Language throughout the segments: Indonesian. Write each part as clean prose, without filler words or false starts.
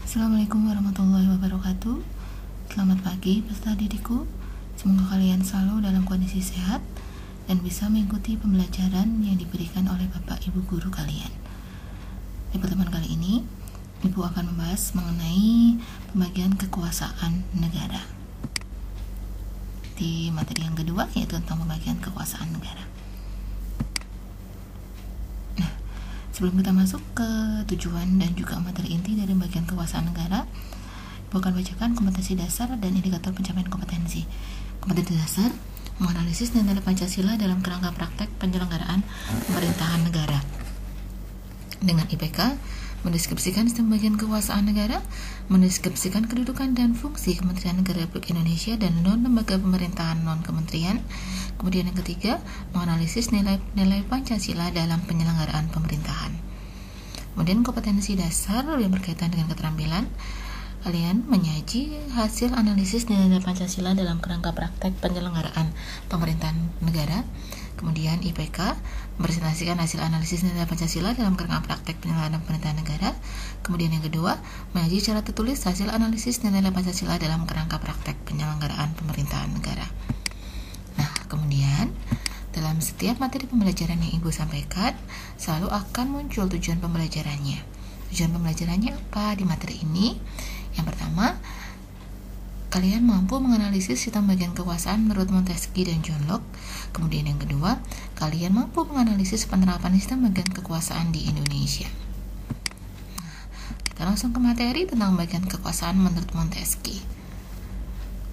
Assalamualaikum warahmatullahi wabarakatuh. Selamat pagi peserta didikku. Semoga kalian selalu dalam kondisi sehat dan bisa mengikuti pembelajaran yang diberikan oleh Bapak Ibu guru kalian. Di pertemuan kali ini, Ibu akan membahas mengenai pembagian kekuasaan negara. Di materi yang kedua yaitu tentang pembagian kekuasaan negara. Sebelum kita masuk ke tujuan dan juga materi inti dari bagian kekuasaan negara, Ibu akan bacakan kompetensi dasar dan indikator pencapaian kompetensi. Kompetensi dasar menganalisis nilai Pancasila dalam kerangka praktek penyelenggaraan pemerintahan negara. Dengan IPK, mendeskripsikan sistem bagian kekuasaan negara, mendeskripsikan kedudukan dan fungsi Kementerian Negara Republik Indonesia dan non-lembaga pemerintahan non-kementerian. Kemudian yang ketiga, menganalisis nilai Pancasila dalam penyelenggaraan pemerintahan. Kemudian kompetensi dasar yang berkaitan dengan keterampilan, kalian menyaji hasil analisis nilai Pancasila dalam kerangka praktek penyelenggaraan pemerintahan negara. Kemudian IPK mempresentasikan hasil analisis nilai Pancasila dalam kerangka praktek penyelenggaraan pemerintahan negara. Kemudian yang kedua, menyaji secara tertulis hasil analisis nilai Pancasila dalam kerangka praktek penyelenggaraan pemerintahan negara. Nah, kemudian dalam setiap materi pembelajaran yang Ibu sampaikan, selalu akan muncul tujuan pembelajarannya. Tujuan pembelajarannya apa di materi ini? Yang pertama, kalian mampu menganalisis sistem bagian kekuasaan menurut Montesquieu dan John Locke. Kemudian yang kedua, kalian mampu menganalisis penerapan sistem bagian kekuasaan di Indonesia. Nah, kita langsung ke materi tentang bagian kekuasaan menurut Montesquieu.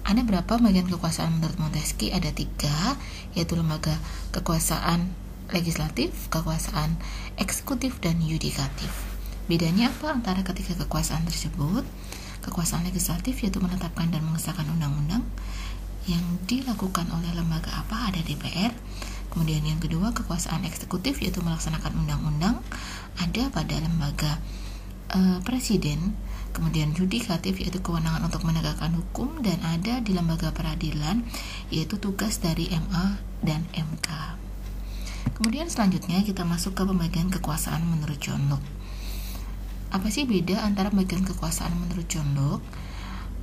Ada berapa bagian kekuasaan menurut Montesquieu? Ada 3, yaitu lembaga kekuasaan legislatif, kekuasaan eksekutif, dan yudikatif. Bedanya apa antara ketiga kekuasaan tersebut? Kekuasaan legislatif yaitu menetapkan dan mengesahkan undang-undang yang dilakukan oleh lembaga apa? Ada DPR. Kemudian yang kedua, kekuasaan eksekutif yaitu melaksanakan undang-undang, ada pada lembaga presiden. Kemudian yudikatif yaitu kewenangan untuk menegakkan hukum dan ada di lembaga peradilan yaitu tugas dari MA dan MK. Kemudian selanjutnya kita masuk ke pembagian kekuasaan menurut John Locke. Apa sih beda antara bagian kekuasaan menurut John Locke?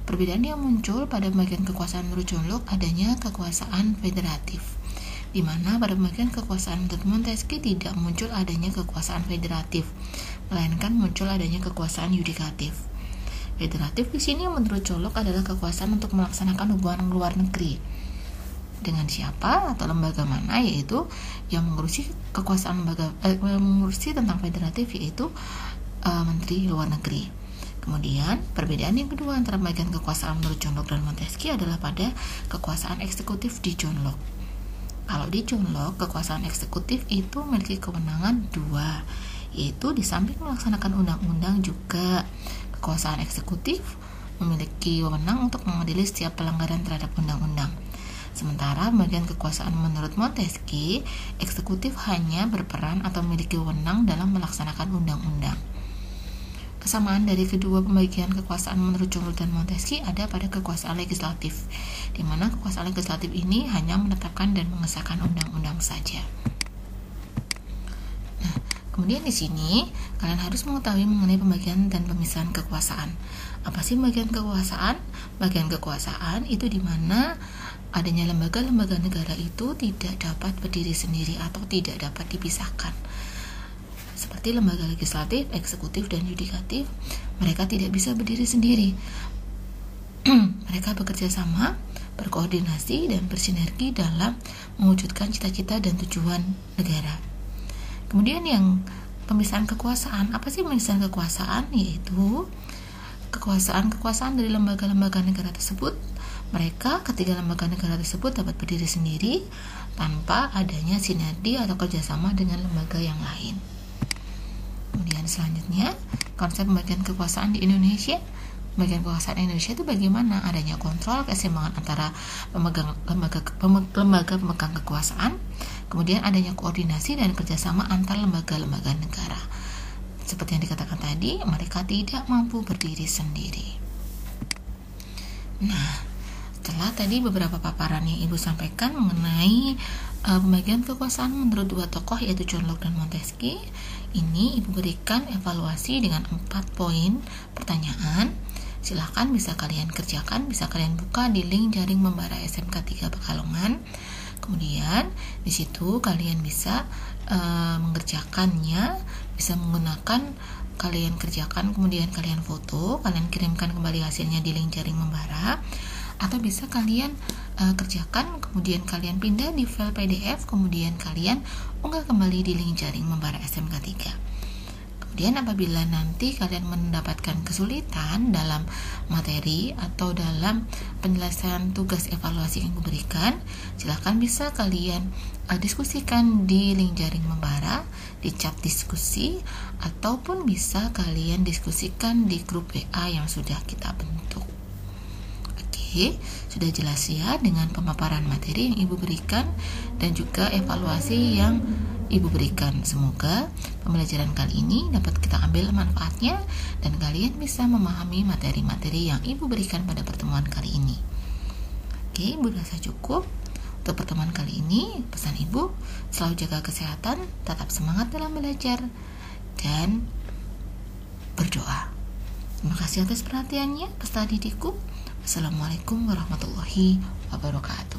Perbedaan yang muncul pada bagian kekuasaan menurut John Locke adanya kekuasaan federatif, di mana pada bagian kekuasaan menurut Montesquieu tidak muncul adanya kekuasaan federatif, melainkan muncul adanya kekuasaan yudikatif. Federatif di sini menurut John Locke adalah kekuasaan untuk melaksanakan hubungan luar negeri. Dengan siapa atau lembaga mana, yaitu yang mengurusi kekuasaan mengurusi tentang federatif yaitu Menteri Luar Negeri. Kemudian perbedaan yang kedua antara bagian kekuasaan menurut John Locke dan Montesquieu adalah pada kekuasaan eksekutif di John Locke. Kalau di John Locke, kekuasaan eksekutif itu memiliki kewenangan 2, yaitu di samping melaksanakan undang-undang juga kekuasaan eksekutif memiliki wewenang untuk mengadili setiap pelanggaran terhadap undang-undang. Sementara bagian kekuasaan menurut Montesquieu, eksekutif hanya berperan atau memiliki wewenang dalam melaksanakan undang-undang. Kesamaan dari kedua pembagian kekuasaan menurut John Locke dan Montesquieu ada pada kekuasaan legislatif, di mana kekuasaan legislatif ini hanya menetapkan dan mengesahkan undang-undang saja. Nah, kemudian di sini kalian harus mengetahui mengenai pembagian dan pemisahan kekuasaan. Apa sih bagian kekuasaan? Bagian kekuasaan itu di mana adanya lembaga-lembaga negara itu tidak dapat berdiri sendiri atau tidak dapat dipisahkan. Seperti lembaga legislatif, eksekutif, dan yudikatif, mereka tidak bisa berdiri sendiri. Mereka bekerja sama, berkoordinasi, dan bersinergi dalam mewujudkan cita-cita dan tujuan negara. Kemudian yang pemisahan kekuasaan, apa sih pemisahan kekuasaan? Yaitu kekuasaan dari lembaga-lembaga negara tersebut. Mereka ketiga lembaga negara tersebut dapat berdiri sendiri tanpa adanya sinergi atau kerjasama dengan lembaga yang lain. Kemudian selanjutnya, konsep pembagian kekuasaan di Indonesia. Pembagian kekuasaan Indonesia itu bagaimana? Adanya kontrol keseimbangan antara lembaga pemegang kekuasaan, kemudian adanya koordinasi dan kerjasama antar lembaga-lembaga negara. Seperti yang dikatakan tadi, mereka tidak mampu berdiri sendiri. Nah, setelah tadi beberapa paparan yang Ibu sampaikan mengenai pembagian kekuasaan menurut dua tokoh yaitu John Locke dan Montesquieu, Ini Ibu berikan evaluasi dengan 4 poin pertanyaan. Silahkan bisa kalian kerjakan, bisa kalian buka di link jaring membara SMK 3 Pekalongan. Kemudian di situ kalian bisa mengerjakannya, bisa menggunakan kalian kerjakan, kemudian kalian foto, kalian kirimkan kembali hasilnya di link jaring membara, atau bisa kalian kerjakan, kemudian kalian pindah di file PDF, kemudian kalian unggah kembali di link jaring membara SMK 3. Kemudian apabila nanti kalian mendapatkan kesulitan dalam materi atau dalam penyelesaian tugas evaluasi yang diberikan, silahkan bisa kalian diskusikan di link jaring membara, di chat diskusi, ataupun bisa kalian diskusikan di grup WA yang sudah kita bentuk. Oke, sudah jelas ya dengan pemaparan materi yang Ibu berikan dan juga evaluasi yang Ibu berikan. Semoga pembelajaran kali ini dapat kita ambil manfaatnya dan kalian bisa memahami materi-materi yang Ibu berikan pada pertemuan kali ini. Oke, Ibu rasa cukup untuk pertemuan kali ini. Pesan Ibu, selalu jaga kesehatan, tetap semangat dalam belajar, dan berdoa. Terima kasih atas perhatiannya, peserta didikku. Assalamualaikum warahmatullahi wabarakatuh.